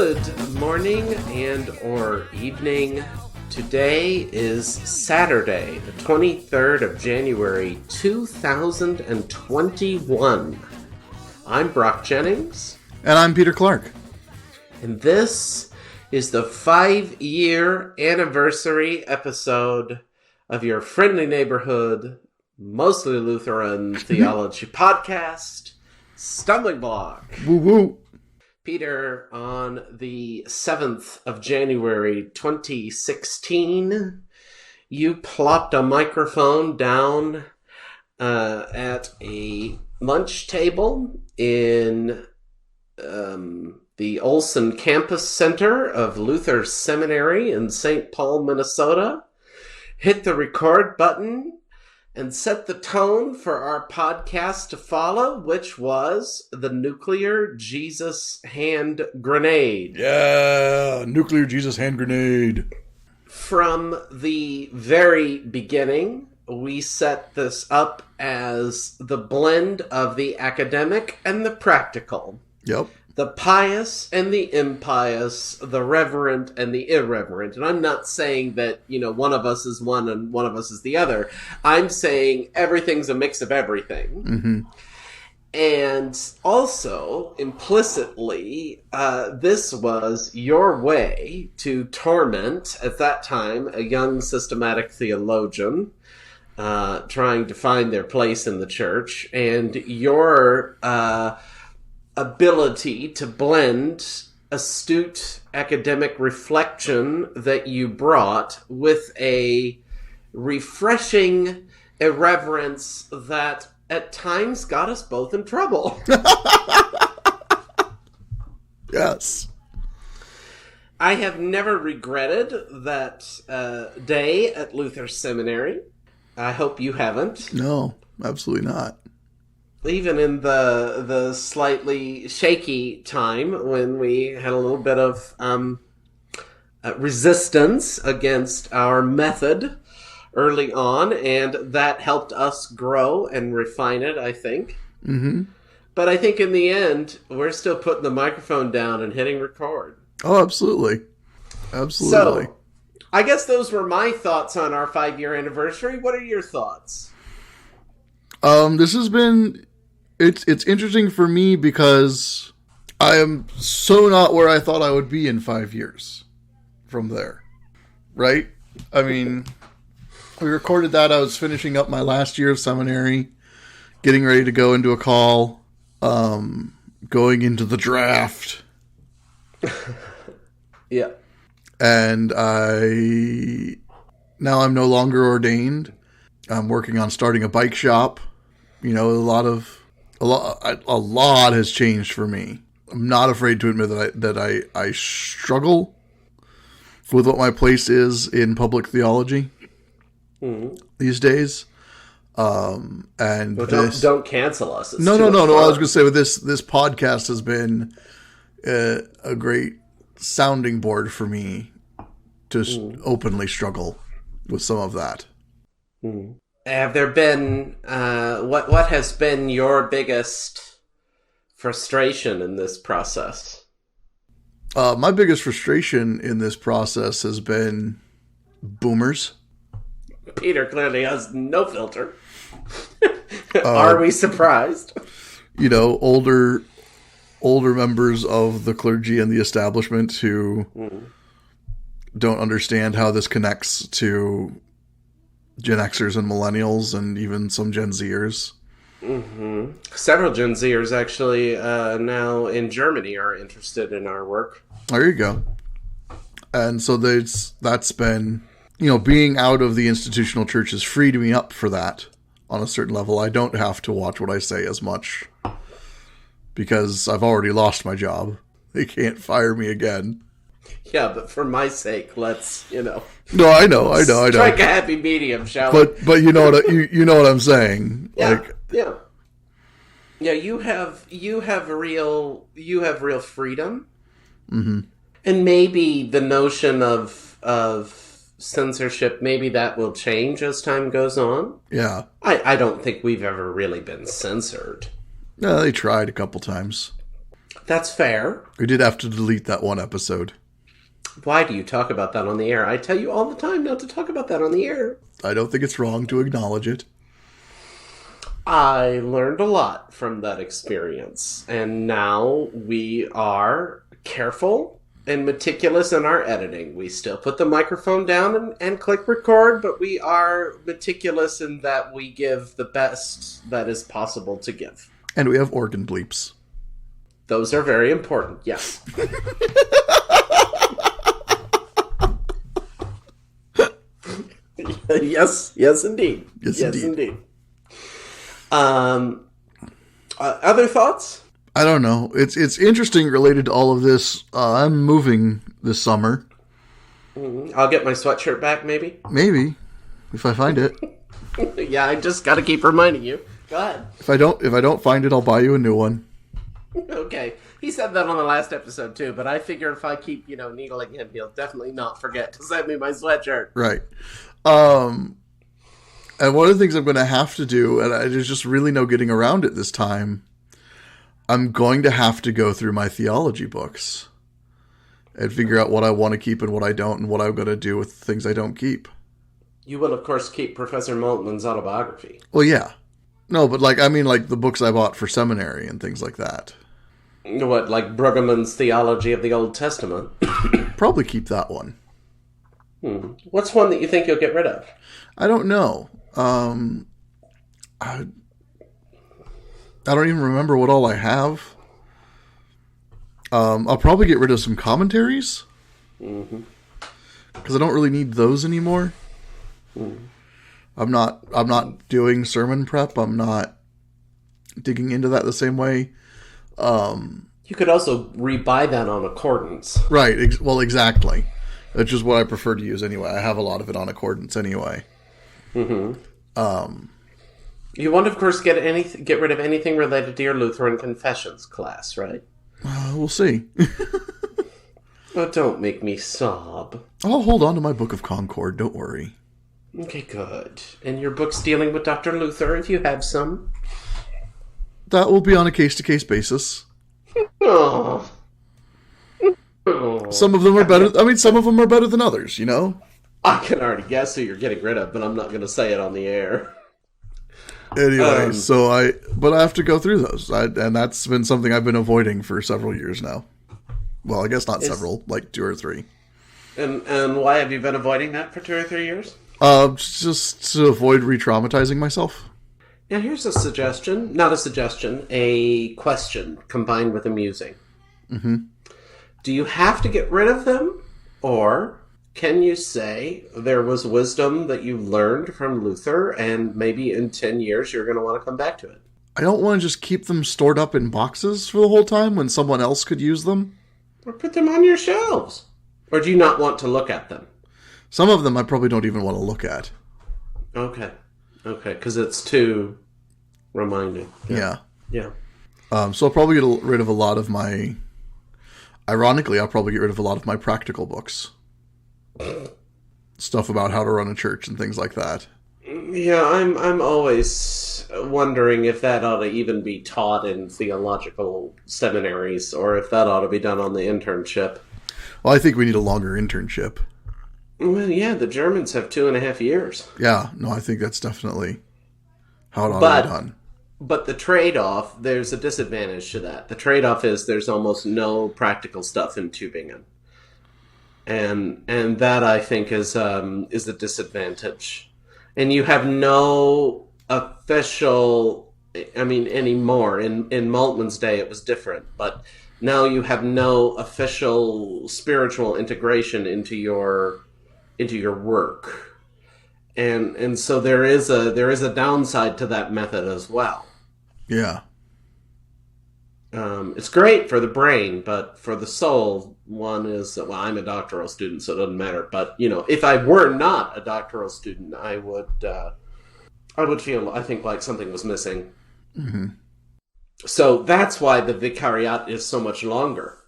Good morning and or evening. Today is Saturday, the 23rd of January, 2021. I'm Brock Jennings. And I'm Peter Clark. And this is the 5-year anniversary episode of your friendly neighborhood, mostly Lutheran theology podcast, Stumbling Block. Woo woo. Peter, on the 7th of January 2016, you plopped a microphone down at a lunch table in the Olson Campus Center of Luther Seminary in St. Paul, Minnesota, hit the record button, and set the tone for our podcast to follow, which was the Nuclear Jesus Hand Grenade. Yeah, Nuclear Jesus Hand Grenade. From the very beginning, we set this up as the blend of the academic and the practical. Yep. The pious and the impious, the reverent and the irreverent. And I'm not saying that, one of us is one and one of us is the other. I'm saying everything's a mix of everything. Mm-hmm. And also, implicitly, this was your way to torment, at that time, a young systematic theologian trying to find their place in the church. And your ability to blend astute academic reflection that you brought with a refreshing irreverence that at times got us both in trouble. Yes. I have never regretted that day at Luther Seminary. I hope you haven't. No, absolutely not. Even in the slightly shaky time when we had a little bit of resistance against our method early on, and that helped us grow and refine it, I think. Mm-hmm. But I think in the end, we're still putting the microphone down and hitting record. Oh, absolutely. Absolutely. So, I guess those were my thoughts on our 5-year anniversary. What are your thoughts? This has been... It's interesting for me because I am so not where I thought I would be in 5 years from there, right? I mean, we recorded that. I was finishing up my last year of seminary, getting ready to go into a call, going into the draft. Yeah. And now I'm no longer ordained. I'm working on starting a bike shop. A lot has changed for me. I'm not afraid to admit that I struggle with what my place is in public theology these days. And don't cancel us. No. I was going to say, with this podcast has been a great sounding board for me to openly struggle with some of that. Mm. Have there been, what has been your biggest frustration in this process? My biggest frustration in this process has been boomers. Peter clearly has no filter. Are we surprised? Older members of the clergy and the establishment who don't understand how this connects to Gen Xers and millennials and even some Gen Zers. Mm-hmm. Several Gen Zers actually now in Germany are interested in our work. There you go. And so that's been, being out of the institutional church has freed me up for that on a certain level. I don't have to watch what I say as much because I've already lost my job. They can't fire me again. Yeah, but for my sake, let's, No, I know. Strike a happy medium, shall we? But you know what I'm saying. Yeah, yeah. You have real freedom, and maybe the notion of censorship, maybe that will change as time goes on. Yeah, I don't think we've ever really been censored. No, they tried a couple times. That's fair. We did have to delete that one episode. Why do you talk about that on the air? I tell you all the time not to talk about that on the air. I don't think it's wrong to acknowledge it. I learned a lot from that experience, and now we are careful and meticulous in our editing. We still put the microphone down and click record, but we are meticulous in that we give the best that is possible to give. And we have organ bleeps. Those are very important, yes. Yes, indeed. Yes, indeed. Other thoughts? I don't know. It's interesting related to all of this. I'm moving this summer. Mm-hmm. I'll get my sweatshirt back, maybe? Maybe, if I find it. Yeah, I just got to keep reminding you. Go ahead. If I don't find it, I'll buy you a new one. Okay. He said that on the last episode, too, but I figure if I keep, needling him, he'll definitely not forget to send me my sweatshirt. Right. And one of the things I'm going to have to do, and there's just really no getting around it this time, I'm going to have to go through my theology books and figure out what I want to keep and what I don't, and what I'm going to do with things I don't keep. You will, of course, keep Professor Moltmann's autobiography. Well, yeah. No, but the books I bought for seminary and things like that. What, like Brueggemann's Theology of the Old Testament? Probably keep that one. What's one that you think you'll get rid of? I don't know. I don't even remember what all I have. I'll probably get rid of some commentaries. Because I don't really need those anymore. I'm not doing sermon prep. I'm not digging into that the same way. You could also rebuy that on Accordance. Right. Well, exactly. That's just what I prefer to use anyway. I have a lot of it on Accordance anyway. You want to, of course, get rid of anything related to your Lutheran Confessions class, right? We'll see. Oh, don't make me sob. I'll hold on to my Book of Concord. Don't worry. Okay, good. And your books dealing with Dr. Luther, if you have some? That will be on a case-to-case basis. Oh. Some of them are better. I mean, some of them are better than others, you know? I can already guess who you're getting rid of, but I'm not going to say it on the air. Anyway, but I have to go through those. And that's been something I've been avoiding for several years now. Well, I guess not several, like 2 or 3. And why have you been avoiding that for 2 or 3 years? Just to avoid re-traumatizing myself. Now, here's a suggestion. Not a suggestion, a question combined with a musing. Do you have to get rid of them? Or can you say there was wisdom that you learned from Luther and maybe in 10 years you're going to want to come back to it? I don't want to just keep them stored up in boxes for the whole time when someone else could use them. Or put them on your shelves. Or do you not want to look at them? Some of them I probably don't even want to look at. Okay, because it's too reminding. Yeah. So I'll probably get rid of a lot of my... Ironically, I'll probably get rid of a lot of my practical books. Stuff about how to run a church and things like that. Yeah, I'm always wondering if that ought to even be taught in theological seminaries, or if that ought to be done on the internship. Well, I think we need a longer internship. Well, yeah, the Germans have 2.5 years. Yeah, no, I think that's definitely how it ought to be done. But the trade-off, there's a disadvantage to that. The trade-off is there's almost no practical stuff in Tübingen. And that, I think, is a disadvantage. And you have no official, anymore. In Moltmann's day, it was different. But now you have no official spiritual integration into your work. And so there is a downside to that method as well. Yeah. It's great for the brain, but for the soul, one is, well, I'm a doctoral student, so it doesn't matter. But, if I were not a doctoral student, I would feel, I think, like something was missing. So that's why the vicariat is so much longer,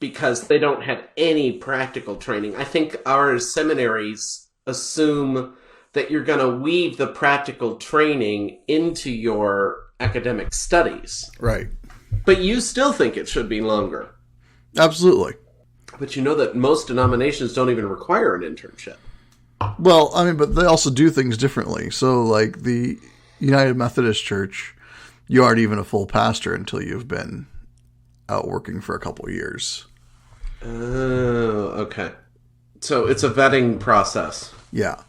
because they don't have any practical training. I think our seminaries assume that you're going to weave the practical training into your academic studies. Right. But you still think it should be longer. Absolutely. But you know that most denominations don't even require an internship. Well, I mean, but they also do things differently. So, like the United Methodist Church, you aren't even a full pastor until you've been out working for a couple of years. Oh, okay. So it's a vetting process. Yeah.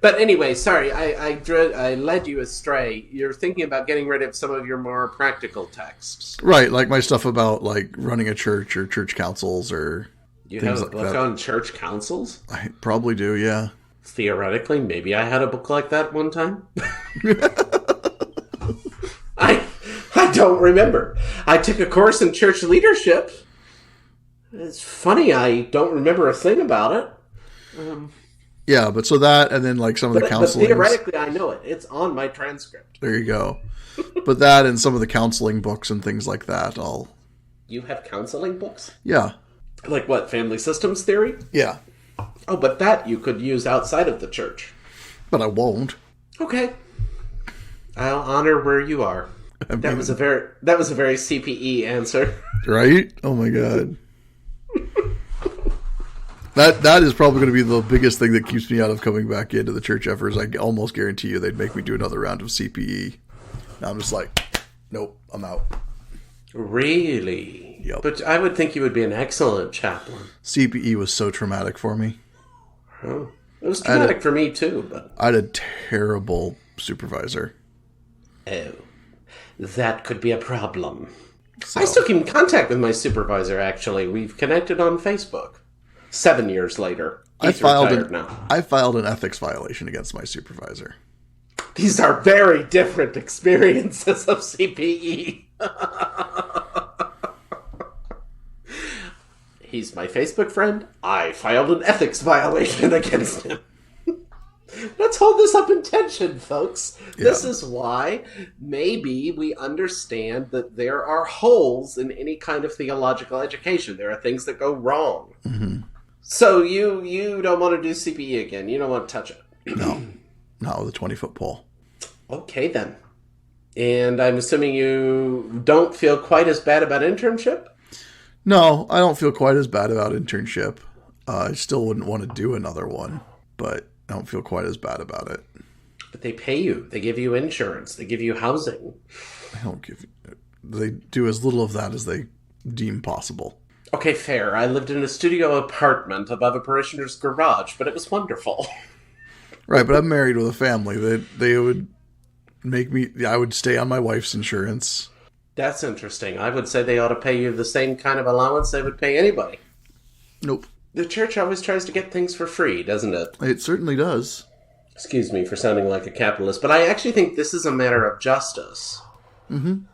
But anyway, sorry, I led you astray. You're thinking about getting rid of some of your more practical texts. Right, like my stuff about like running a church or church councils or You things have a like book that. on church councils? I probably do, yeah. Theoretically, maybe I had a book like that one time. I don't remember. I took a course in church leadership. It's funny, I don't remember a thing about it. Yeah, but so that, and then like some of the But counseling. theoretically, I know it. It's on my transcript. There you go. But that and some of the counseling books and things like that, You have counseling books? yeah. Like what, family systems theory? Yeah. Oh, but that you could use outside of the church. But I won't. Okay. I'll honor where you are. That was a very CPE answer. Right? Oh my god. That is probably going to be the biggest thing that keeps me out of coming back into the church ever. Is I almost guarantee you they'd make me do another round of CPE. And I'm just like, nope, I'm out. Really? Yep. But I would think you would be an excellent chaplain. CPE was so traumatic for me. Oh. It was traumatic for me too, but... I had a terrible supervisor. Oh. That could be a problem. So, I still keep in contact with my supervisor, actually. We've connected on Facebook. 7 years later. He's retired now. I filed an ethics violation against my supervisor. These are very different experiences of CPE. He's my Facebook friend. I filed an ethics violation against him. Let's hold this up in tension, folks. Yeah. This is why maybe we understand that there are holes in any kind of theological education. There are things that go wrong. Mm-hmm. So you don't want to do CPE again. You don't want to touch it. No, not with a 20-foot pole. Okay, then. And I'm assuming you don't feel quite as bad about internship? No, I don't feel quite as bad about internship. I still wouldn't want to do another one, but I don't feel quite as bad about it. But they pay you. They give you insurance. They give you housing. They do as little of that as they deem possible. Okay, fair. I lived in a studio apartment above a parishioner's garage, but it was wonderful. Right, but I'm married with a family. They would make me... I would stay on my wife's insurance. That's interesting. I would say they ought to pay you the same kind of allowance they would pay anybody. Nope. The church always tries to get things for free, doesn't it? It certainly does. Excuse me for sounding like a capitalist, but I actually think this is a matter of justice. Mm-hmm.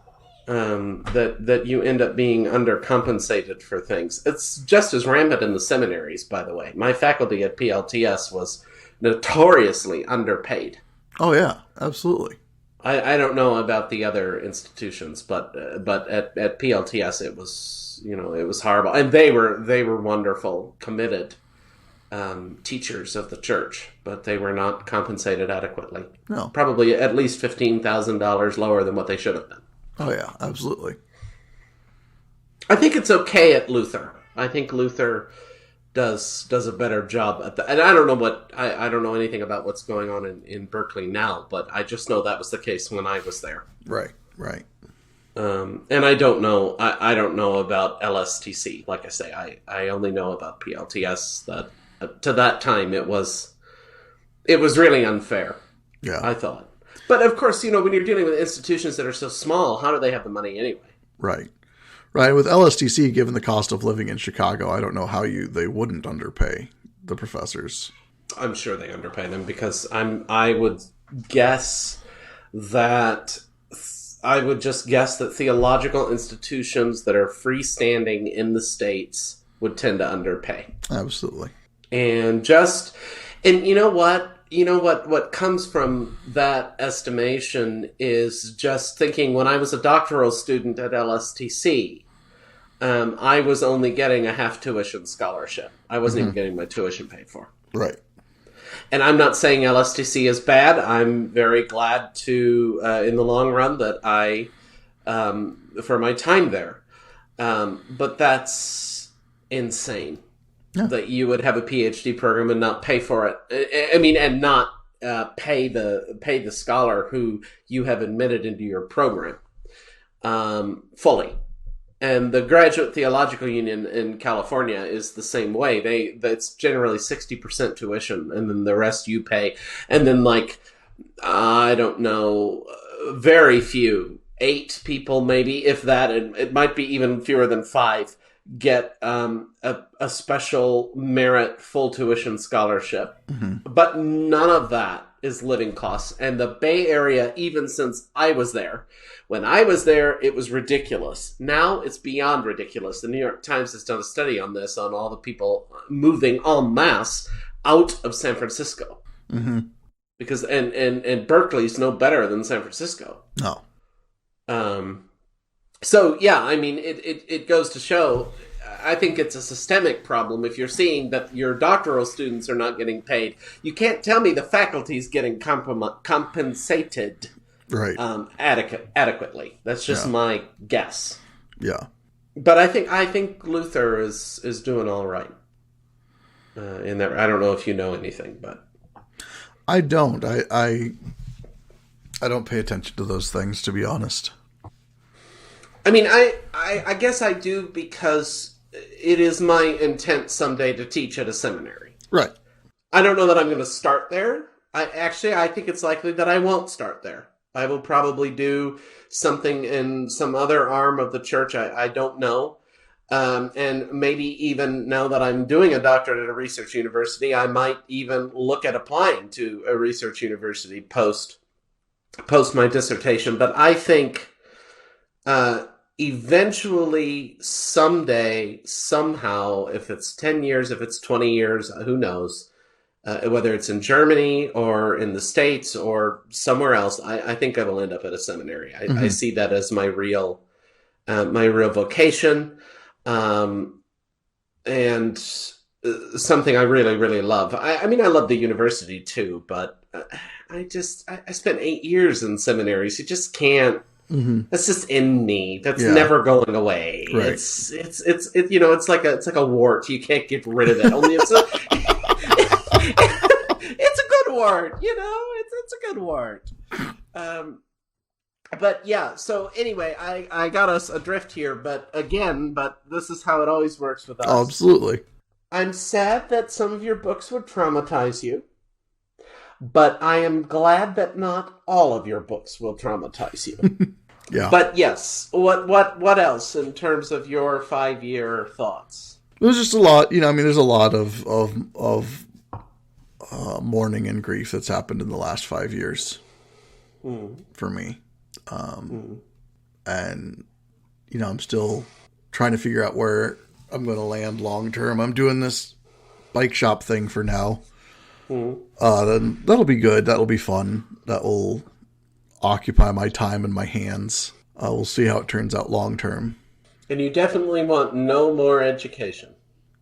That you end up being undercompensated for things. It's just as rampant in the seminaries, by the way. My faculty at PLTS was notoriously underpaid. Oh, yeah, absolutely. I don't know about the other institutions, but at PLTS it was horrible, and they were wonderful, committed teachers of the church, but they were not compensated adequately. No, probably at least $15,000 lower than what they should have been. Oh yeah, absolutely. I think it's okay at Luther. I think Luther does a better job at that. And I don't know I don't know anything about what's going on in Berkeley now, but I just know that was the case when I was there. Right. And I don't know about LSTC. Like I say, I only know about PLTS. That to that time it was really unfair. Yeah, I thought. But of course, when you're dealing with institutions that are so small, how do they have the money anyway? Right. With LSTC, given the cost of living in Chicago, I don't know how they wouldn't underpay the professors. I'm sure they underpay them because I would guess that theological institutions that are freestanding in the States would tend to underpay. Absolutely. And you know what? What comes from that estimation is just thinking when I was a doctoral student at LSTC, I was only getting a half tuition scholarship. I wasn't even getting my tuition paid for. Right. And I'm not saying LSTC is bad. I'm very glad to, in the long run, that I for my time there. But that's insane. Yeah. That you would have a PhD program and not pay for it. I mean, and not pay the scholar who you have admitted into your program fully. And the Graduate Theological Union in California is the same way. That's generally 60% tuition, and then the rest you pay. And then, like, I don't know, very few, 8 people maybe, if that, and it might be even fewer than 5, get a special merit full tuition scholarship. Mm-hmm. But none of that is living costs. And the Bay Area, even since I was there, when I was there, it was ridiculous. Now it's beyond ridiculous. The New York Times has done a study on this, on all the people moving en masse out of San Francisco. Mm-hmm. Because and Berkeley's no better than San Francisco. No. So yeah, I mean, it goes to show. I think it's a systemic problem. If you're seeing that your doctoral students are not getting paid, you can't tell me the faculty's getting compensated. Right. Adequately. That's just my guess. Yeah. But I think Luther is doing all right. In there, I don't know if you know anything, but I don't. I don't pay attention to those things, to be honest. I mean, I guess I do, because it is my intent someday to teach at a seminary. Right. I don't know that I'm going to start there. I think it's likely that I won't start there. I will probably do something in some other arm of the church. I don't know. And maybe even now that I'm doing a doctorate at a research university, I might even look at applying to a research university post my dissertation. But I think eventually, someday, somehow, if it's 10 years, if it's 20 years, who knows, whether it's in Germany or in the States or somewhere else, I think I will end up at a seminary. I see that as my real vocation, and something I really, really love. I mean, I love the university too, but I spent 8 years in seminaries. You just can't. Mm-hmm. That's just in me. That's never going away. Right. It's it's like a wart. You can't get rid of it. Only it's a good wart. It's a good wart. But yeah. So anyway, I got us adrift here. But this is how it always works with us. Oh, absolutely. I'm sad that some of your books would traumatize you. But I am glad that not all of your books will traumatize you. Yeah. But yes, what else in terms of your 5-year thoughts? There's just a lot, I mean, there's a lot of mourning and grief that's happened in the last 5 years for me. And, I'm still trying to figure out where I'm going to land long term. I'm doing this bike shop thing for now. Then that'll be good. That'll be fun. That will occupy my time and my hands. We'll see how it turns out long term. And you definitely want no more education.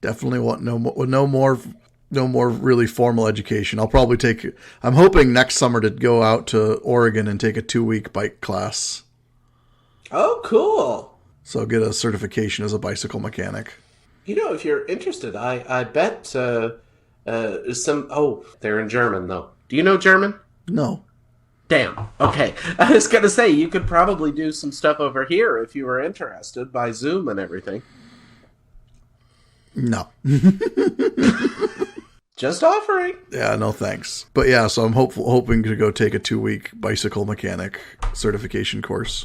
Definitely want no more really formal education. I'm hoping next summer to go out to Oregon and take a 2-week bike class. Oh, cool. So get a certification as a bicycle mechanic. If you're interested, I bet they're in German, though. Do you know German? No. Damn. Okay. I was going to say, you could probably do some stuff over here if you were interested by Zoom and everything. No. Just offering. Yeah, no thanks. But yeah, so I'm hoping to go take a 2-week bicycle mechanic certification course,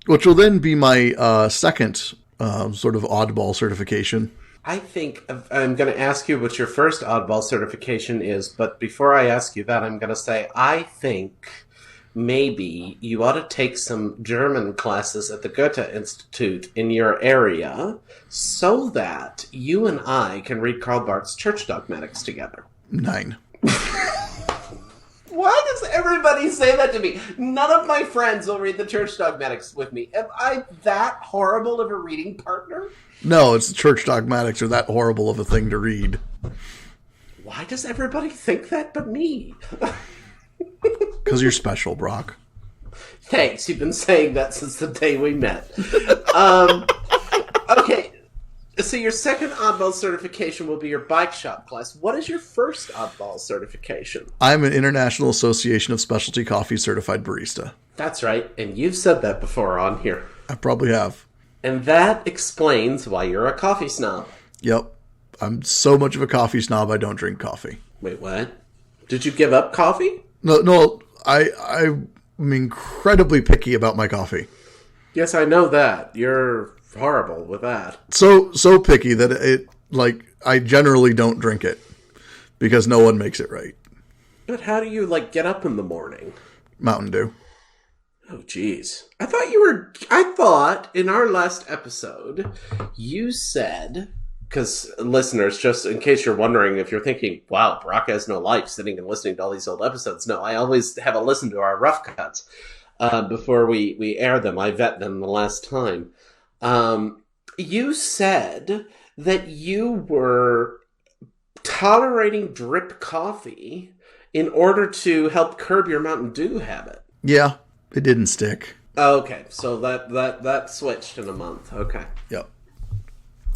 which will then be my second sort of oddball certification. I think I'm going to ask you what your first oddball certification is, but before I ask you that, I'm going to say I think maybe you ought to take some German classes at the Goethe Institute in your area so that you and I can read Karl Barth's Church Dogmatics together. 9. Why does everybody say that to me? None of my friends will read the Church Dogmatics with me. Am I that horrible of a reading partner? No, it's the Church Dogmatics are that horrible of a thing to read. Why does everybody think that but me? Because you're special, Brock. Thanks. You've been saying that since the day we met. Okay. So your second oddball certification will be your bike shop class. What is your first oddball certification? I'm an International Association of Specialty Coffee certified barista. That's right, and you've said that before on here. I probably have. And that explains why you're a coffee snob. Yep. I'm so much of a coffee snob, I don't drink coffee. Wait, what? Did you give up coffee? No, I'm incredibly picky about my coffee. Yes, I know that. You're horrible with that. So picky that I generally don't drink it because no one makes it right. But how do you, get up in the morning? Mountain Dew. Oh, jeez. I thought in our last episode, you said, because listeners, just in case you're wondering, if you're thinking, wow, Brock has no life sitting and listening to all these old episodes. No, I always have a listen to our rough cuts before we air them. I vet them the last time. You said that you were tolerating drip coffee in order to help curb your Mountain Dew habit. Yeah, it didn't stick. Okay, so that switched in a month. Okay. Yep.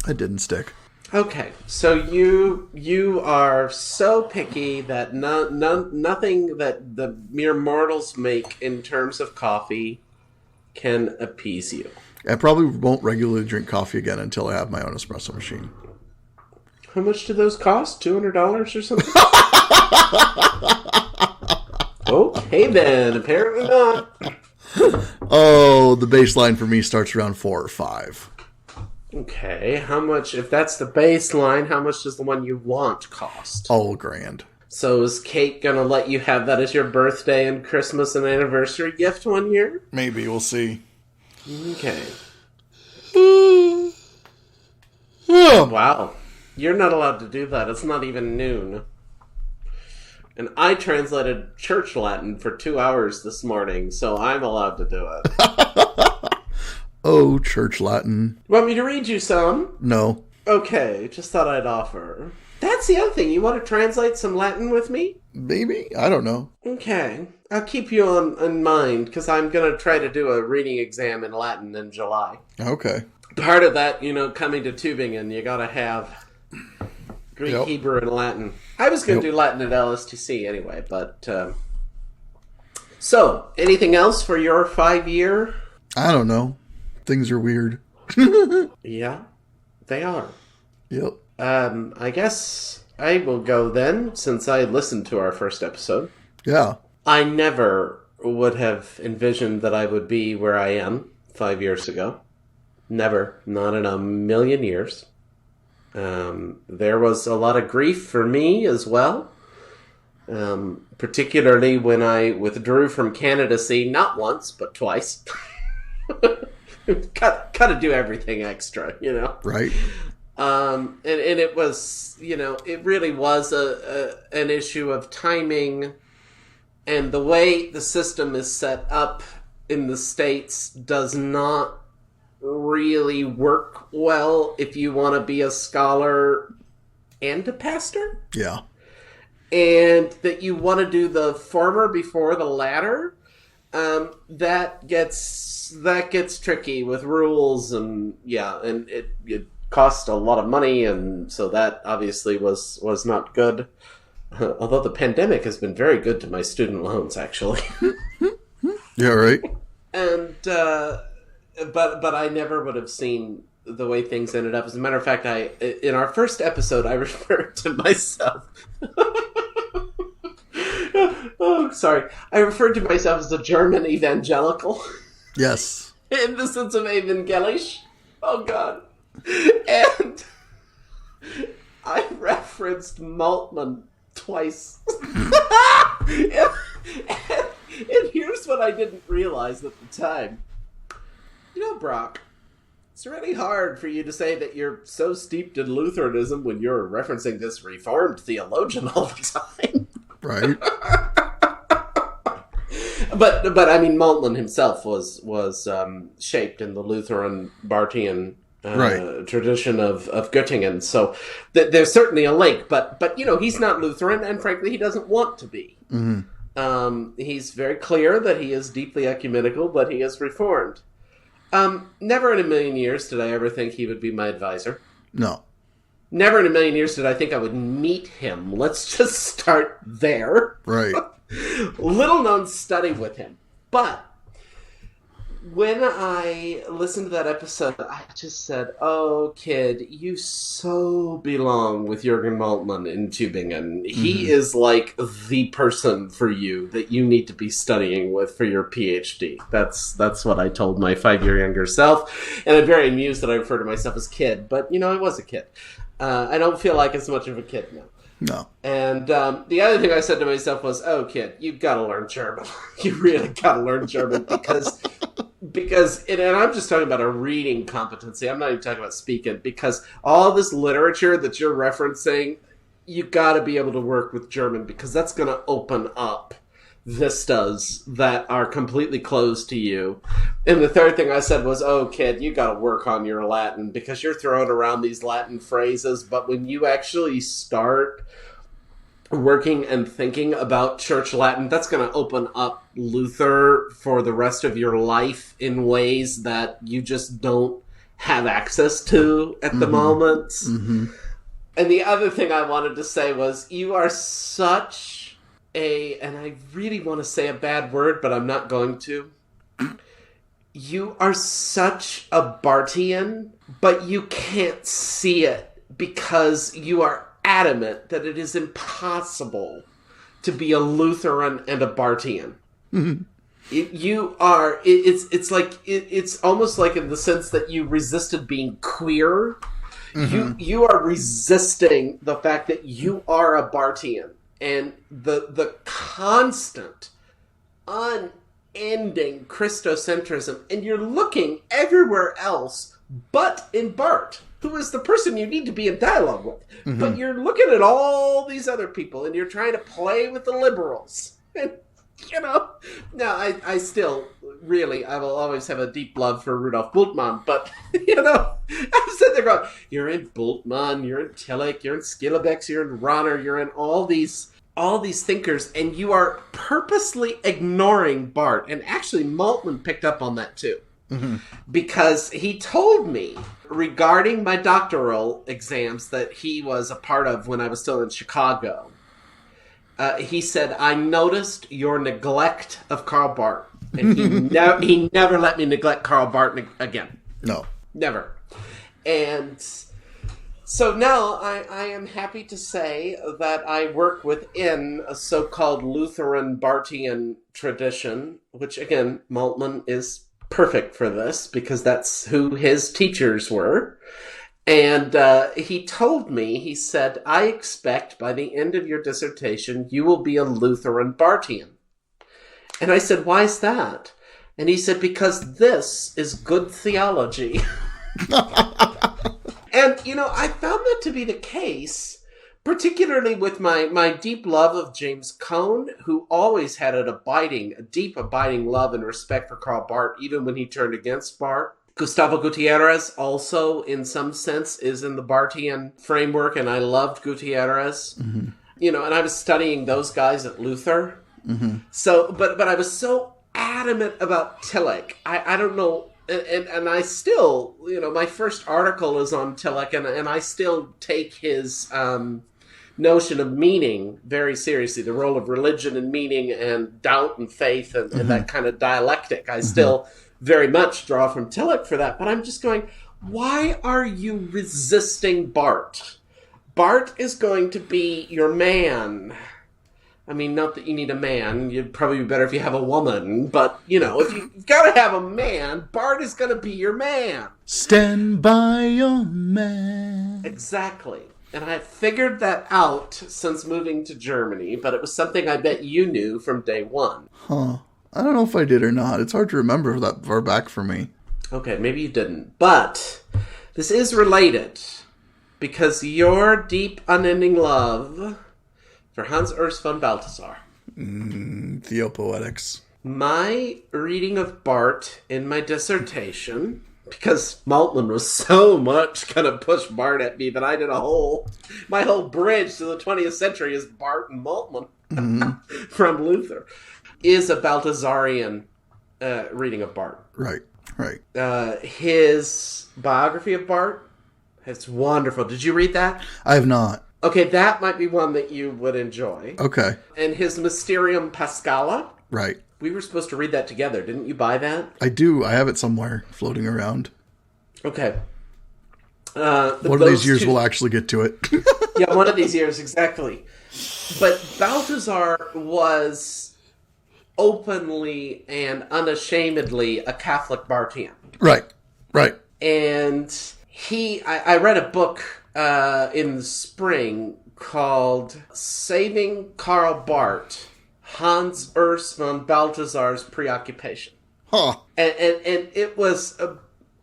It didn't stick. Okay, so you are so picky that nothing that the mere mortals make in terms of coffee can appease you. I probably won't regularly drink coffee again until I have my own espresso machine. How much do those cost? $200 or something? Okay then, apparently not. Oh, the baseline for me starts around 4 or 5. Okay, how much, if that's the baseline, how much does the one you want cost? All grand. So is Kate gonna let you have that as your birthday and Christmas and anniversary gift one year? Maybe, we'll see. Okay. Yeah. Wow. You're not allowed to do that. It's not even noon. And I translated church Latin for 2 hours this morning, so I'm allowed to do it. Oh, church Latin. Want me to read you some? No. Okay, just thought I'd offer. That's the other thing. You want to translate some Latin with me? Maybe? I don't know. Okay. I'll keep you in mind, because I'm going to try to do a reading exam in Latin in July. Okay. Part of that, coming to Tübingen, you got to have Greek, Yep. Hebrew, and Latin. I was going to do Latin at LSTC anyway, but... So, anything else for your 5-year? I don't know. Things are weird. Yeah, they are. Yep. I guess I will go then, since I listened to our first episode. Yeah. I never would have envisioned that I would be where I am 5 years ago. Never. Not in a million years. There was a lot of grief for me as well. Particularly when I withdrew from candidacy, not once, but twice. Got to do everything extra, Right. And it was, it really was an issue of timing, and the way the system is set up in the States does not really work well if you want to be a scholar and a pastor. Yeah. And that you want to do the former before the latter. That gets tricky with rules, and and it cost a lot of money, and so that obviously was not good. Although the pandemic has been very good to my student loans, actually. Yeah, right. And but I never would have seen the way things ended up. As a matter of fact, in our first episode, I referred to myself. Oh, sorry. I referred to myself as a German evangelical. Yes. In the sense of evangelisch. Oh, God. And I referenced Maltman twice. and here's what I didn't realize at the time. Brock, it's really hard for you to say that you're so steeped in Lutheranism when you're referencing this Reformed theologian all the time. Right. But I mean, Maltman himself was shaped in the Lutheran Barthian tradition of Göttingen, so there's certainly a link. But he's not Lutheran, and frankly, he doesn't want to be. Mm-hmm. He's very clear that he is deeply ecumenical, but he is reformed. Never in a million years did I ever think he would be my advisor. No. Never in a million years did I think I would meet him. Let's just start there. Right. Little known study with him. But when I listened to that episode, I just said, oh, kid, you so belong with Jürgen Moltmann in Tübingen. He is like the person for you that you need to be studying with for your PhD. That's what I told my 5-year younger self. And I'm very amused that I refer to myself as kid. But, I was a kid. I don't feel like as much of a kid now. No. And the other thing I said to myself was, oh, kid, you've got to learn German. You really got to learn German because and I'm just talking about a reading competency. I'm not even talking about speaking, because all this literature that you're referencing, you got to be able to work with German, because that's going to open up vistas that are completely closed to you. And the third thing I said was, oh, kid, you got to work on your Latin, because you're throwing around these Latin phrases, but when you actually start working and thinking about Church Latin, that's going to open up Luther for the rest of your life in ways that you just don't have access to at the moment. Mm-hmm. And the other thing I wanted to say was, you are such and I really want to say a bad word, but I'm not going to. You are such a Barthian, but you can't see it because you are adamant that it is impossible to be a Lutheran and a Barthian. Mm-hmm. It's almost like in the sense that you resisted being queer. Mm-hmm. You are resisting the fact that you are a Barthian. And the constant, unending Christocentrism, and you're looking everywhere else but in Barth, who is the person you need to be in dialogue with. Mm-hmm. But you're looking at all these other people, and you're trying to play with the liberals. And, I still, really, I will always have a deep love for Rudolf Bultmann, but, I'm sitting there going, you're in Bultmann, you're in Tillich, you're in Skillebeck, you're in Rahner, you're in all these thinkers, and you are purposely ignoring Barth. And actually, Moltmann picked up on that too. Mm-hmm. Because he told me regarding my doctoral exams that he was a part of when I was still in Chicago. He said, I noticed your neglect of Karl Barth. And he never let me neglect Karl Barth again. No. Never. And so now I am happy to say that I work within a so-called Lutheran Barthian tradition, which, again, Moltmann is perfect for this because that's who his teachers were. And he told me, he said, I expect by the end of your dissertation, you will be a Lutheran Barthian. And I said, why is that? And he said, because this is good theology. And, I found that to be the case, particularly with my deep love of James Cone, who always had a deep abiding love and respect for Karl Barth, even when he turned against Barth. Gustavo Gutierrez also, in some sense, is in the Barthian framework, and I loved Gutierrez. Mm-hmm. And I was studying those guys at Luther. Mm-hmm. So, but I was so adamant about Tillich. I don't know, and I still, my first article is on Tillich, and I still take his notion of meaning very seriously, the role of religion and meaning and doubt and faith and that kind of dialectic. I still very much draw from Tillich for that, but I'm just going, why are you resisting Barth? Barth is going to be your man. I mean, not that you need a man. You'd probably be better if you have a woman. But, if you've got to have a man, Barth is going to be your man. Stand by your man. Exactly. And I figured that out since moving to Germany, but it was something I bet you knew from day one. Huh. I don't know if I did or not. It's hard to remember that far back for me. Okay, maybe you didn't. But this is related because your deep, unending love for Hans Urs von Balthasar. Theopoetics. My reading of Barth in my dissertation, because Moltmann was so much going to push Barth at me that I did my whole bridge to the 20th century is Barth and Moltmann. from Luther, is a Balthasarian reading of Barth. Right. His biography of Barth, it's wonderful. Did you read that? I have not. Okay, that might be one that you would enjoy. Okay. And his Mysterium Pascala. Right. We were supposed to read that together. Didn't you buy that? I do. I have it somewhere floating around. Okay. One of these years we'll actually get to it. Yeah, one of these years, exactly. But Balthasar was openly and unashamedly a Catholic Barthian. Right. And I read a book in the spring called Saving Karl Barth, Hans Urs von Balthasar's Preoccupation. Huh. And it was,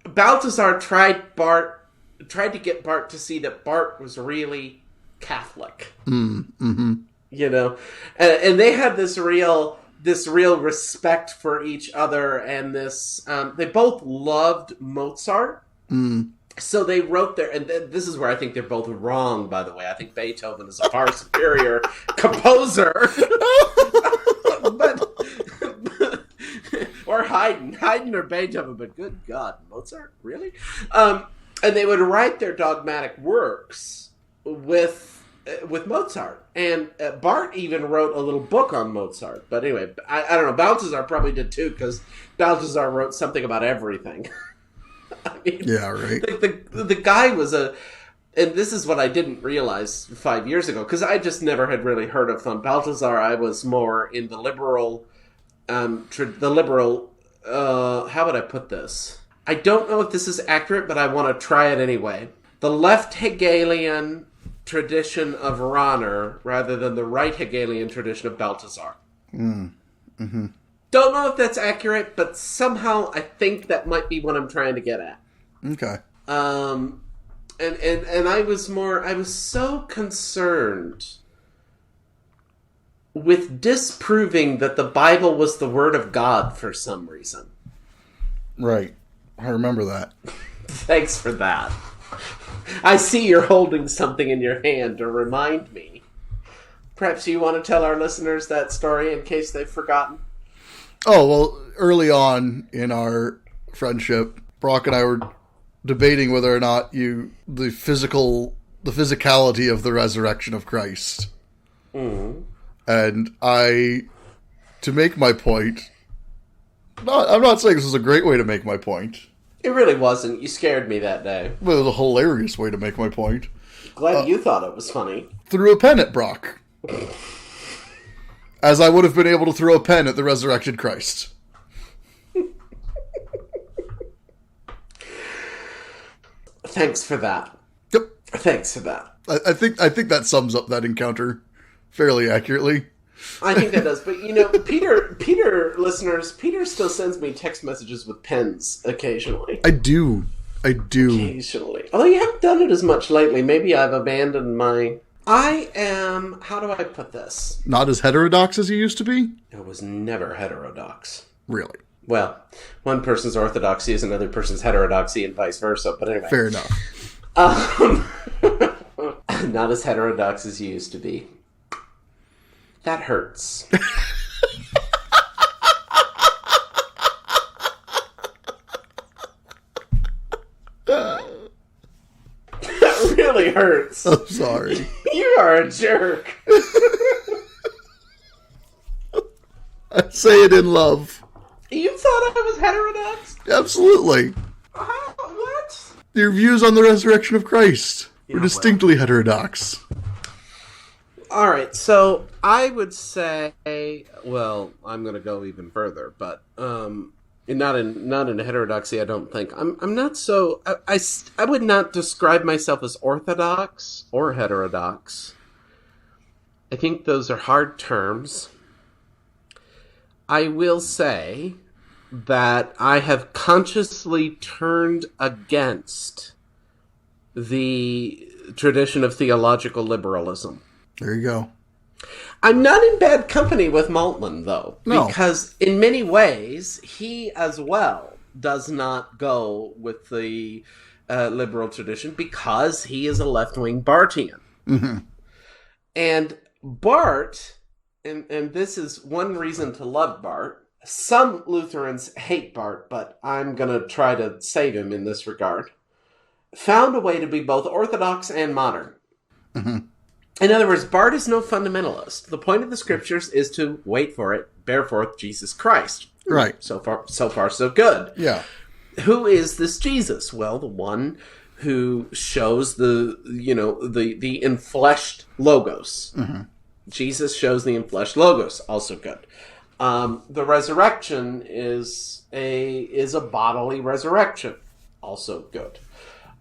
Balthasar tried to get Barth to see that Barth was really Catholic. Mm-hmm. You know? And they had this real respect for each other, and this, they both loved Mozart. So they wrote their, and this is where I think they're both wrong, by the way. I think Beethoven is a far superior composer. Or Haydn or Beethoven, but good God, Mozart? Really? And they would write their dogmatic works with Mozart. And Barth even wrote a little book on Mozart. But anyway, I don't know, Balthasar probably did too, because Balthasar wrote something about everything. I mean, yeah, right. The guy was and this is what I didn't realize 5 years ago, because I just never had really heard of von Balthasar. I was more in the liberal, how would I put this? I don't know if this is accurate, but I want to try it anyway. The left Hegelian tradition of Rahner, rather than the right Hegelian tradition of Balthasar. Mm-hmm. Don't know if that's accurate, but somehow I think that might be what I'm trying to get at. Okay. And I was so concerned with disproving that the Bible was the Word of God for some reason. Right. I remember that. Thanks for that. I see you're holding something in your hand to remind me. Perhaps you want to tell our listeners that story in case they've forgotten? Oh, well, early on in our friendship, Brock and I were debating whether or not the physicality of the resurrection of Christ. Mm-hmm. And to make my point, I'm not saying this is a great way to make my point. It really wasn't. You scared me that day. But it was a hilarious way to make my point. Glad you thought it was funny. Threw a pen at Brock. As I would have been able to throw a pen at the resurrected Christ. Thanks for that. Yep. Thanks for that. I think that sums up that encounter fairly accurately. I think that does. But, Peter, listeners, Peter still sends me text messages with pens occasionally. I do. Occasionally. Although you haven't done it as much lately. Maybe I've abandoned my... I am... How do I put this? Not as heterodox as you used to be? I was never heterodox. Really? Well, one person's orthodoxy is another person's heterodoxy and vice versa. But anyway. Fair enough. Not as heterodox as you used to be. That hurts. That really hurts. I'm sorry. You are a jerk. I say it in love. You thought I was heterodox? Absolutely. What? Your views on the resurrection of Christ were distinctly heterodox. All right, so I would say, well, I'm going to go even further, but not in heterodoxy. I don't think I'm not so. I would not describe myself as orthodox or heterodox. I think those are hard terms. I will say that I have consciously turned against the tradition of theological liberalism. There you go. I'm not in bad company with Maltman, though. No. Because in many ways, he as well does not go with the liberal tradition because he is a left-wing Barthian. Mm-hmm. And Barth and this is one reason to love Barth. Some Lutherans hate Barth, but I'm going to try to save him in this regard. Found a way to be both orthodox and modern. Mm-hmm. In other words, Barth is no fundamentalist. The point of the scriptures is to, wait for it, bear forth Jesus Christ. Right. So far, so good. Yeah. Who is this Jesus? Well, the one who shows the enfleshed logos. Mm-hmm. Jesus shows the enfleshed logos. Also good. The resurrection is a bodily resurrection. Also good.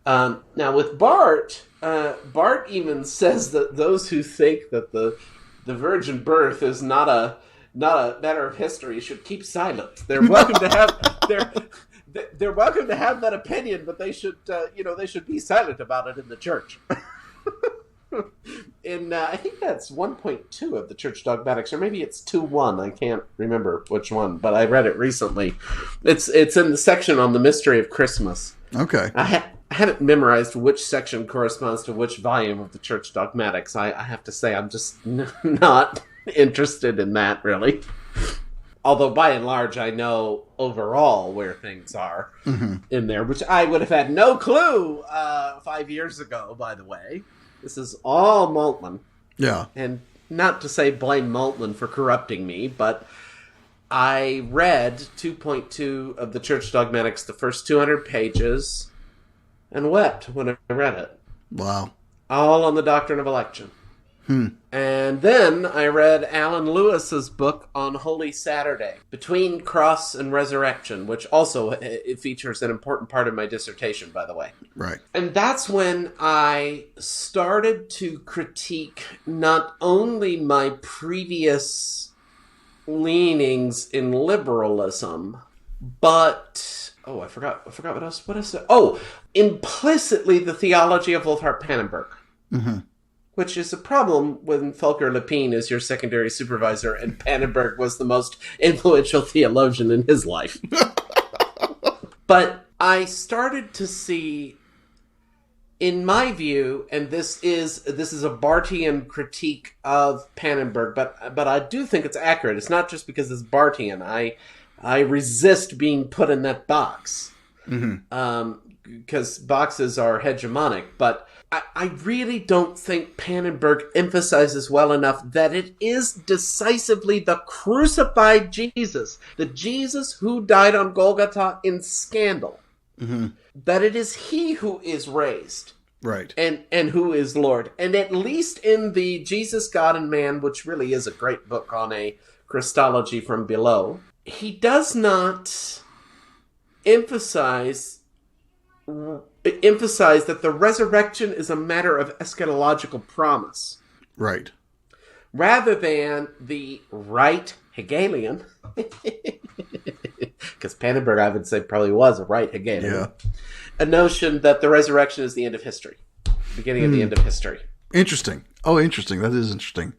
Now with Barth, Barth even says that those who think that the virgin birth is not a matter of history should keep silent. They're welcome to have they're welcome to have that opinion, but they should they should be silent about it in the church. In I think that's 1.2 of the Church Dogmatics, or maybe it's 2.1. I can't remember which one, but I read it recently. It's in the section on the mystery of Christmas. Okay. I haven't memorized which section corresponds to which volume of the Church Dogmatics. I have to say I'm just not interested in that, really. Although, by and large, I know overall where things are in there, which I would have had no clue 5 years ago, by the way. This is all Moltmann. Yeah. And not to say blame Moltmann for corrupting me, but I read 2.2 of the Church Dogmatics, the first 200 pages, and wept when I read it. Wow. All on the doctrine of election. And then I read Alan Lewis's book on Holy Saturday, Between Cross and Resurrection, which also it features an important part of my dissertation, by the way. Right. And that's when I started to critique not only my previous leanings in liberalism, but I forgot what else. What else? Oh, implicitly the theology of Lothar Pannenberg. Mm-hmm. Which is a problem when Volker Lepine is your secondary supervisor and Pannenberg was the most influential theologian in his life. But I started to see, in my view, and this is a Barthian critique of Pannenberg, but I do think it's accurate. It's not just because it's Barthian. I resist being put in that box. Because boxes are hegemonic, but I really don't think Pannenberg emphasizes well enough that it is decisively the crucified Jesus, the Jesus who died on Golgotha in scandal, that it is he who is raised. Right. And who is Lord. And at least in the Jesus, God, and Man, which really is a great book on a Christology from below, he does not emphasize that the resurrection is a matter of eschatological promise. Right. Rather than the right Hegelian, because Pannenberg, I would say, probably was a right Hegelian, a notion that the resurrection is the end of history, beginning of the end of history. Interesting. Oh, interesting. That is interesting.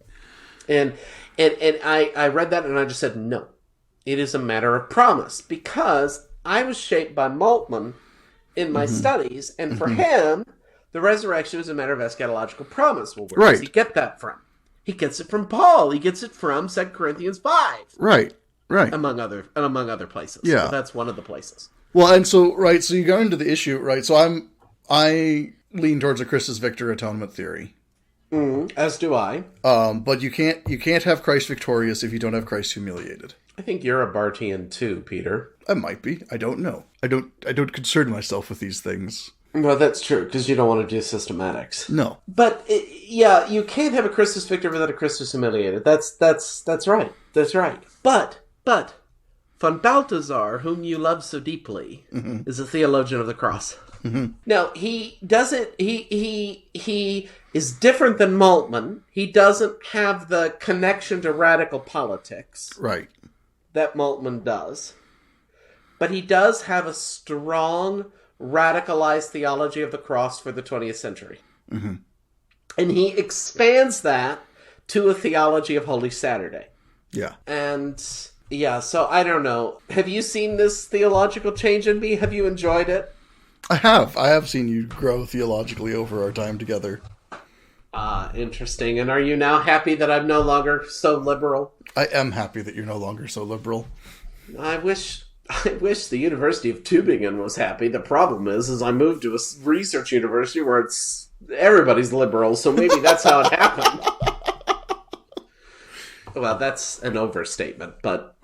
And I read that and I just said, no, it is a matter of promise, because I was shaped by Moltmann in my studies, and for him, the resurrection is a matter of eschatological promise. Well, where does he get that from? He gets it from Paul. He gets it from 2 Corinthians 5. Right. Among other places. Yeah. So that's one of the places. Well, and so, right, so you got into the issue, right? So I lean towards a Christus Victor atonement theory. As do I. But you can't have Christ victorious if you don't have Christ humiliated. I think you're a Barthian too, Peter. I might be. I don't know. I don't concern myself with these things. Well, that's true, because you don't want to do systematics. No. But, you can't have a Christus Victor without a Christus humiliated. That's right. That's right. But, von Balthasar, whom you love so deeply, is a theologian of the cross. Now, he doesn't, he is different than Moltmann. He doesn't have the connection to radical politics. Right. That Moltmann does. But he does have a strong, radicalized theology of the cross for the 20th century. And he expands that to a theology of Holy Saturday. Yeah. And, so I don't know. Have you seen this theological change in me? Have you enjoyed it? I have. I have seen you grow theologically over our time together. Interesting. And are you now happy that I'm no longer so liberal? I am happy that you're no longer so liberal. I wish the University of Tübingen was happy. The problem is I moved to a research university where everybody's liberal, so maybe that's how it happened. Well, that's an overstatement, but,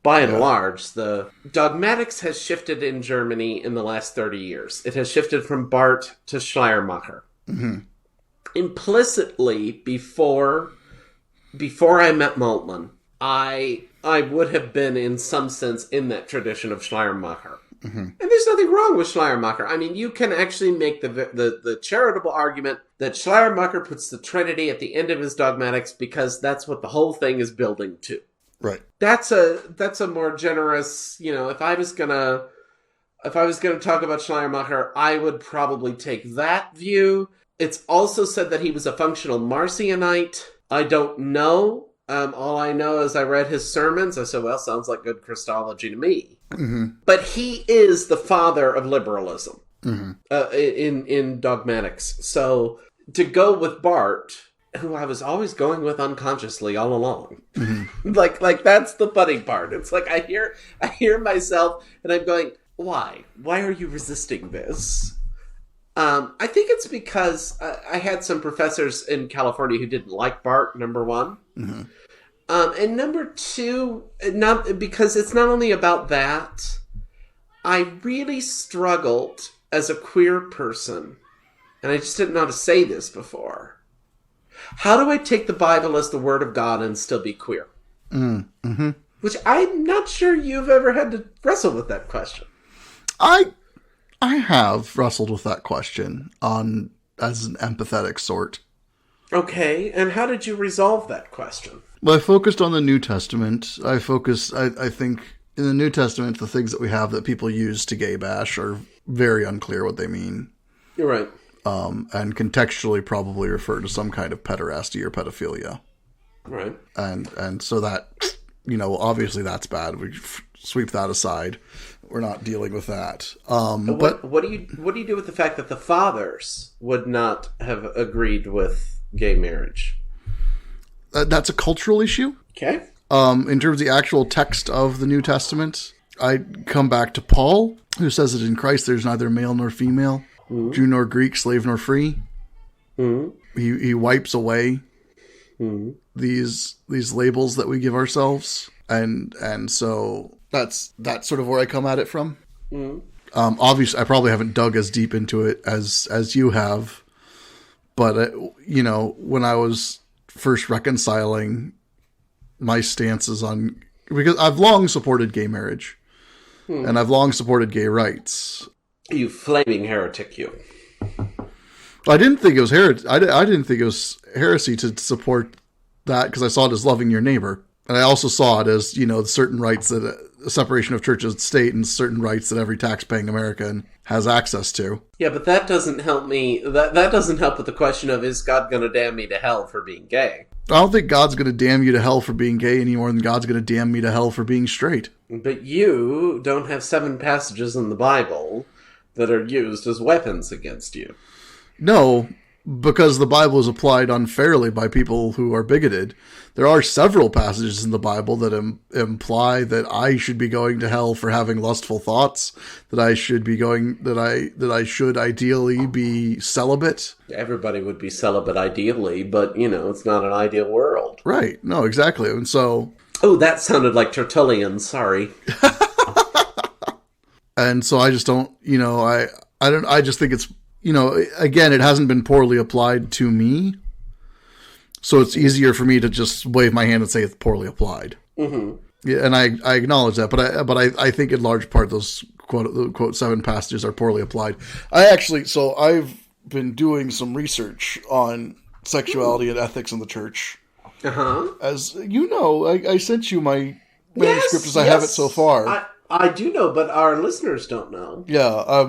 by and large, the dogmatics has shifted in Germany in the last 30 years. It has shifted from Barth to Schleiermacher. Mm-hmm. Implicitly, before I met Moltmann, I would have been, in some sense, in that tradition of Schleiermacher. Mm-hmm. And there's nothing wrong with Schleiermacher. I mean, you can actually make the charitable argument that Schleiermacher puts the Trinity at the end of his dogmatics because that's what the whole thing is building to. Right. That's a more generous, if I was gonna talk about Schleiermacher, I would probably take that view. It's also said that he was a functional Marcionite. I don't know. All I know is I read his sermons. I said, well, sounds like good Christology to me. Mm-hmm. But he is the father of liberalism in dogmatics. So to go with Barth, who I was always going with unconsciously all along, like that's the funny part. It's like I hear myself and I'm going, why? Why are you resisting this? I think it's because I had some professors in California who didn't like Barth, number one. Mm-hmm. And number two, because it's not only about that, I really struggled as a queer person, and I just didn't know how to say this before. How do I take the Bible as the Word of God and still be queer? Mm-hmm. Which I'm not sure you've ever had to wrestle with that question. I have wrestled with that question as an empathetic sort. Okay, and how did you resolve that question? Well, I focused on the New Testament. I think, in the New Testament, the things that we have that people use to gay bash are very unclear what they mean. You're right. And contextually probably refer to some kind of pederasty or pedophilia. Right. And so that, obviously that's bad. We sweep that aside. We're not dealing with that. But what do you do with the fact that the fathers would not have agreed with gay marriage? That's a cultural issue. Okay. In terms of the actual text of the New Testament, I come back to Paul, who says that in Christ there's neither male nor female, Jew nor Greek, slave nor free. Mm-hmm. He wipes away these labels that we give ourselves, and so that's sort of where I come at it from. Obviously, I probably haven't dug as deep into it as you have, but when I was first reconciling my stances on, because I've long supported gay marriage, and I've long supported gay rights. You flaming heretic, you! I didn't think it was I didn't think it was heresy to support that because I saw it as loving your neighbor, and I also saw it as certain rights that separation of church and state and certain rights that every tax-paying American has access to. Yeah, but that doesn't help me. That doesn't help with the question of, is God going to damn me to hell for being gay? I don't think God's going to damn you to hell for being gay any more than God's going to damn me to hell for being straight. But you don't have 7 passages in the Bible that are used as weapons against you. No, because the Bible is applied unfairly by people who are bigoted. There are several passages in the Bible that imply that I should be going to hell for having lustful thoughts, that I should ideally be celibate. Everybody would be celibate ideally, but it's not an ideal world. Right. No, exactly. And so, oh, that sounded like Tertullian, sorry. And so I just don't, I just think it's, again, it hasn't been poorly applied to me. So it's easier for me to just wave my hand and say it's poorly applied. Mm-hmm. Yeah, and I acknowledge that, but I think in large part those quote 7 passages are poorly applied. I've been doing some research on sexuality and ethics in the church. Uh-huh. As you know, I sent you my manuscript as I have it so far. I do know, but our listeners don't know. Yeah,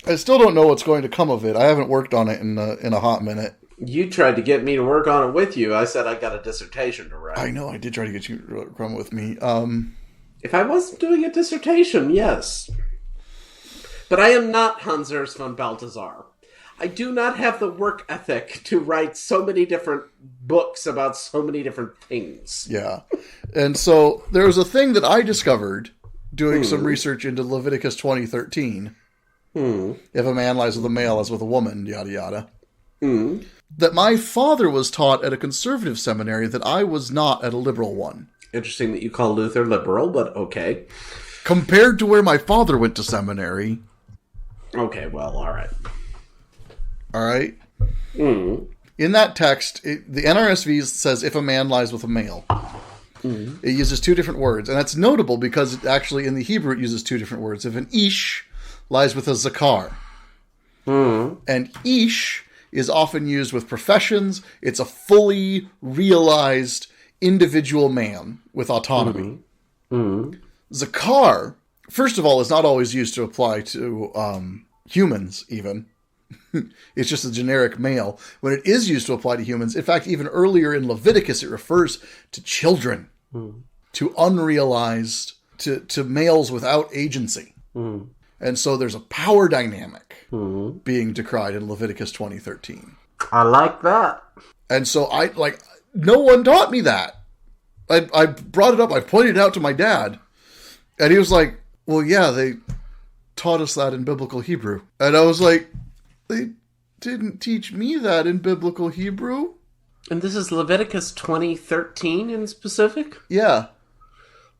I still don't know what's going to come of it. I haven't worked on it in a hot minute. You tried to get me to work on it with you. I said I got a dissertation to write. I know, I did try to get you to work on it with me. If I wasn't doing a dissertation, yes. But I am not Hans Urs von Balthasar. I do not have the work ethic to write so many different books about so many different things. Yeah. And so there was a thing that I discovered doing some research into Leviticus 20:13. If a man lies with a male as with a woman, yada yada. That my father was taught at a conservative seminary that I was not at a liberal one. Interesting that you call Luther liberal, but okay. Compared to where my father went to seminary. Okay, well, all right. All right? In that text, the NRSV says if a man lies with a male. It uses two different words. And that's notable because it actually in the Hebrew it uses two different words. If an ish lies with a zakar. And ish is often used with professions. It's a fully realized individual man with autonomy. Zakar, first of all, is not always used to apply to humans, even. It's just a generic male. When it is used to apply to humans, in fact, even earlier in Leviticus, it refers to children, to unrealized, to males without agency. And so there's a power dynamic being decried in Leviticus 20:13. I like that. And so no one taught me that. I brought it up. I pointed it out to my dad. And he was like, well, yeah, they taught us that in biblical Hebrew. And I was like, they didn't teach me that in biblical Hebrew. And this is Leviticus 20:13 in specific? Yeah.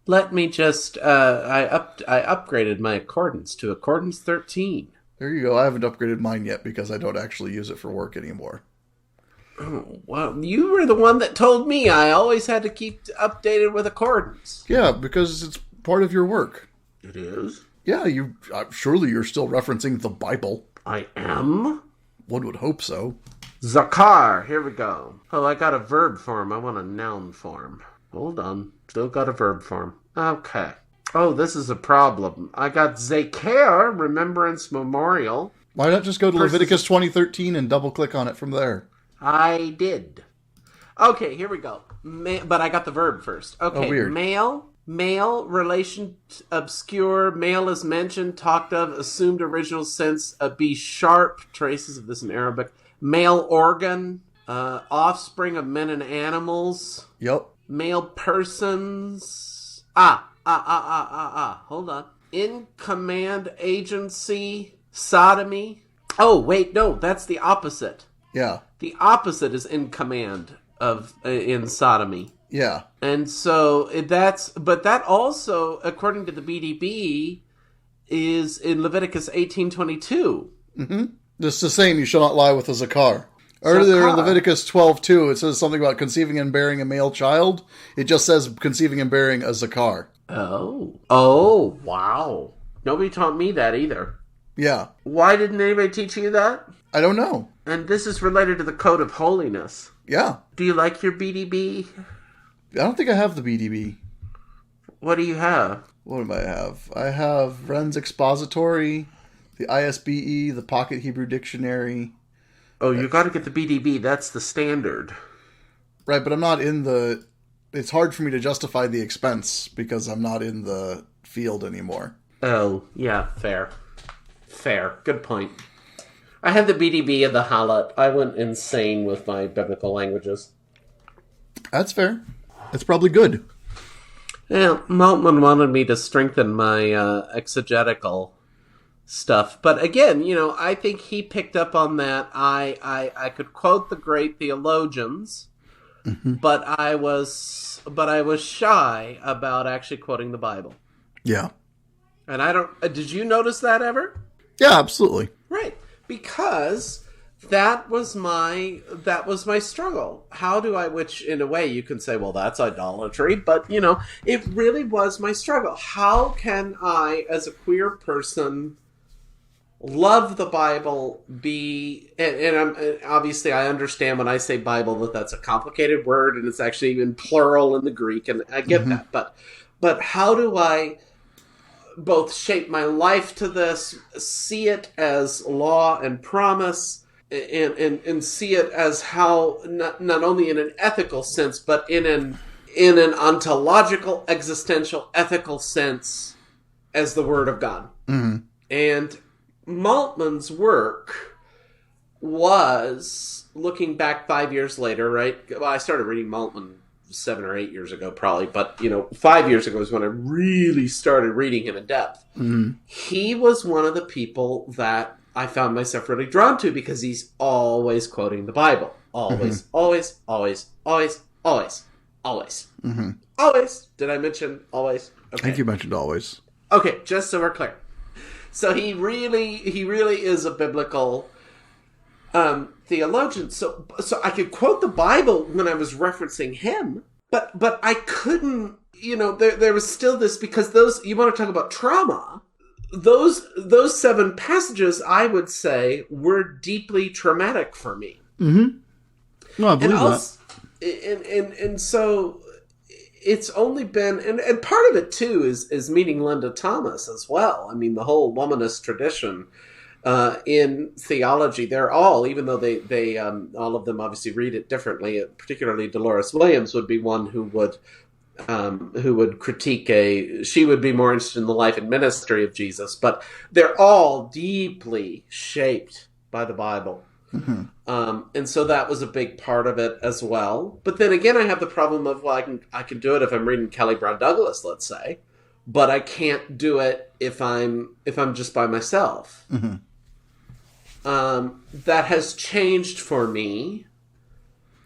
Let me just, I upgraded my accordance to Accordance 13. There you go. I haven't upgraded mine yet because I don't actually use it for work anymore. Oh, well, you were the one that told me I always had to keep updated with accordance. Yeah, because it's part of your work. It is? Yeah, surely you're still referencing the Bible. I am? One would hope so. Zakar, here we go. Oh, I got a verb form. I want a noun form. Hold on. Still got a verb form. Okay. Oh, this is a problem. I got Zakar, Remembrance Memorial. Why not just go to Leviticus 20:13 and double-click on it from there? I did. Okay, here we go. But I got the verb first. Okay, weird. Male, relation, obscure, male is mentioned, talked of, assumed original sense, be sharp, traces of this in Arabic, male organ, offspring of men and animals. Yep. Male persons. Hold on. In command agency, sodomy. Oh, wait, no, that's the opposite. Yeah. The opposite is in command of in sodomy. Yeah. And so but that also, according to the BDB, is in Leviticus 18:22. It's the same. You shall not lie with a zakar. Earlier in Leviticus 12:2, it says something about conceiving and bearing a male child. It just says conceiving and bearing a zakar. Oh, wow. Nobody taught me that either. Yeah. Why didn't anybody teach you that? I don't know. And this is related to the Code of Holiness. Yeah. Do you like your BDB? I don't think I have the BDB. What do you have? What do I have? I have Wren's Expository, the ISBE, the Pocket Hebrew Dictionary. Oh, you got to get the BDB. That's the standard. Right, but I'm not in the... It's hard for me to justify the expense because I'm not in the field anymore. Oh, yeah, fair. Fair. Good point. I had the BDB and the Halat. I went insane with my biblical languages. That's fair. It's probably good. Yeah, Maltman wanted me to strengthen my exegetical stuff. But again, I think he picked up on that. I could quote the great theologians, but I was shy about actually quoting the Bible. Yeah. And I don't... did you notice that ever? Yeah, absolutely. Right. Because that was my struggle. How do I, which in a way you can say, well, that's idolatry, but it really was my struggle. How can I, as a queer person, love the Bible, and obviously I understand when I say Bible that's a complicated word and it's actually even plural in the Greek, and I get that, but how do I both shape my life to this, see it as law and promise, and see it as how not only in an ethical sense, but in an ontological, existential, ethical sense as the Word of God. And Maltman's work was, looking back 5 years later, right? Well, I started reading Moltmann 7 or 8 years ago, probably, but 5 years ago is when I really started reading him in depth. Mm-hmm. He was one of the people that I found myself really drawn to because he's always quoting the Bible. Always, always, always, always, always, always. Mm-hmm. Always. Did I mention always? Okay. I think you mentioned always. Okay, just so we're clear. So he really is a biblical theologian. So I could quote the Bible when I was referencing him, but I couldn't. There was still this, because those, you want to talk about trauma. Those 7 passages, I would say, were deeply traumatic for me. Mm-hmm. No, I believe that. And so it's only been, and part of it too is meeting Linda Thomas as well. I mean, the whole womanist tradition in theology, they're all, even though they all of them obviously read it differently. Particularly Dolores Williams would be one who would critique she would be more interested in the life and ministry of Jesus, but they're all deeply shaped by the Bible. Mm-hmm. And so that was a big part of it as well. But then again, I have the problem of, well, I can do it if I'm reading Kelly Brown Douglas, let's say, but I can't do it if I'm just by myself. Mm-hmm. That has changed for me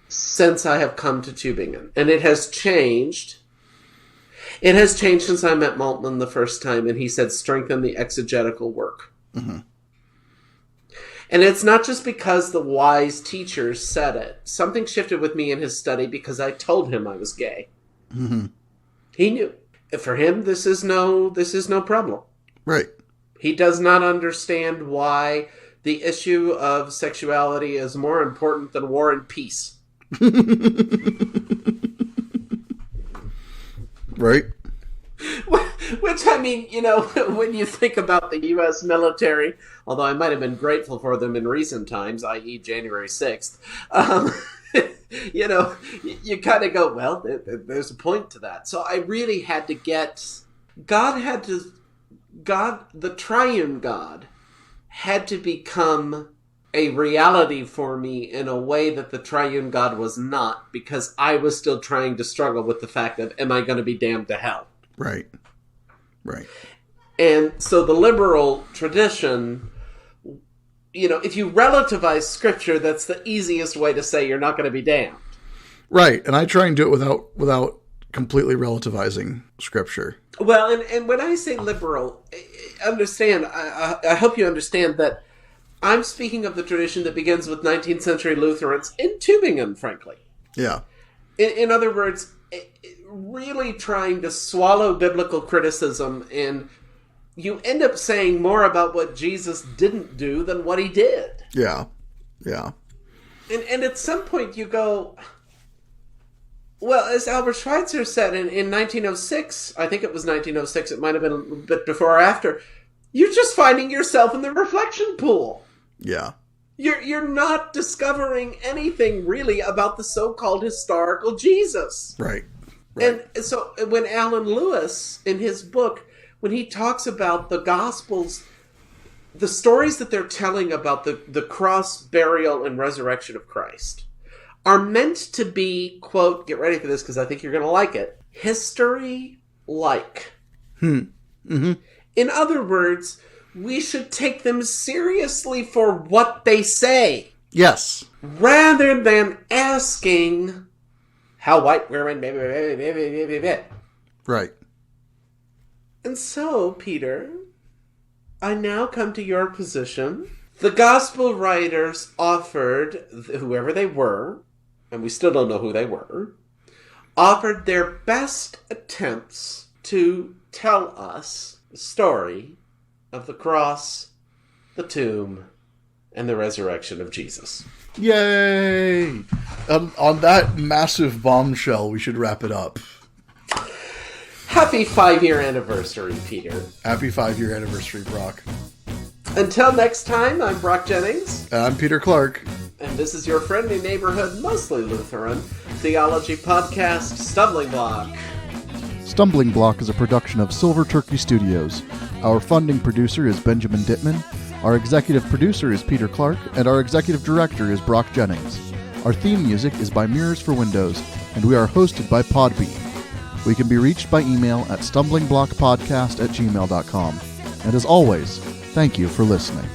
since I have come to Tübingen, and it has changed. It has changed since I met Moltmann the first time, and he said, strengthen the exegetical work. Mm-hmm. And it's not just because the wise teachers said it. Something shifted with me in his study because I told him I was gay. Mm-hmm. He knew. For him, this is no problem. Right. He does not understand why the issue of sexuality is more important than war and peace. Right. Which, I mean, when you think about the U.S. military, although I might have been grateful for them in recent times, i.e. January 6th, you kind of go, well, there's a point to that. So I really had to the triune God had to become a reality for me in a way that the triune God was not, because I was still trying to struggle with the fact of, am I going to be damned to hell? Right. Right. And so the liberal tradition, if you relativize Scripture, that's the easiest way to say you're not going to be damned. Right, and I try and do it without completely relativizing Scripture. Well, and when I say liberal, understand, I hope you understand that I'm speaking of the tradition that begins with 19th century Lutherans in Tübingen, frankly. Yeah. In other words, really trying to swallow biblical criticism, and you end up saying more about what Jesus didn't do than what he did. Yeah. Yeah. And at some point you go, well, as Albert Schweitzer said in 1906, I think it was 1906, it might have been a bit before or after, you're just finding yourself in the reflection pool. Yeah. You're not discovering anything really about the so-called historical Jesus. Right. Right. And so when Alan Lewis, in his book, when he talks about the Gospels, the stories that they're telling about the cross, burial, and resurrection of Christ are meant to be, quote, get ready for this because I think you're going to like it, history-like. Mm-hmm. In other words, we should take them seriously for what they say. Yes. Rather than asking how white women... Right. And so, Peter, I now come to your position. The gospel writers offered, whoever they were, and we still don't know who they were, offered their best attempts to tell us the story of the cross, the tomb, and the resurrection of Jesus. Yay! On that massive bombshell, we should wrap it up. Happy 5-year anniversary, Peter. Happy 5-year anniversary, Brock. Until next time, I'm Brock Jennings. And I'm Peter Clark. And this is your friendly neighborhood, mostly Lutheran, theology podcast, Stumbling Block. Stumbling Block is a production of Silver Turkey Studios. Our funding producer is Benjamin Dittman. Our executive producer is Peter Clark, and our executive director is Brock Jennings. Our theme music is by Mirrors for Windows, and we are hosted by Podbean. We can be reached by email at stumblingblockpodcast@gmail.com. And as always, thank you for listening.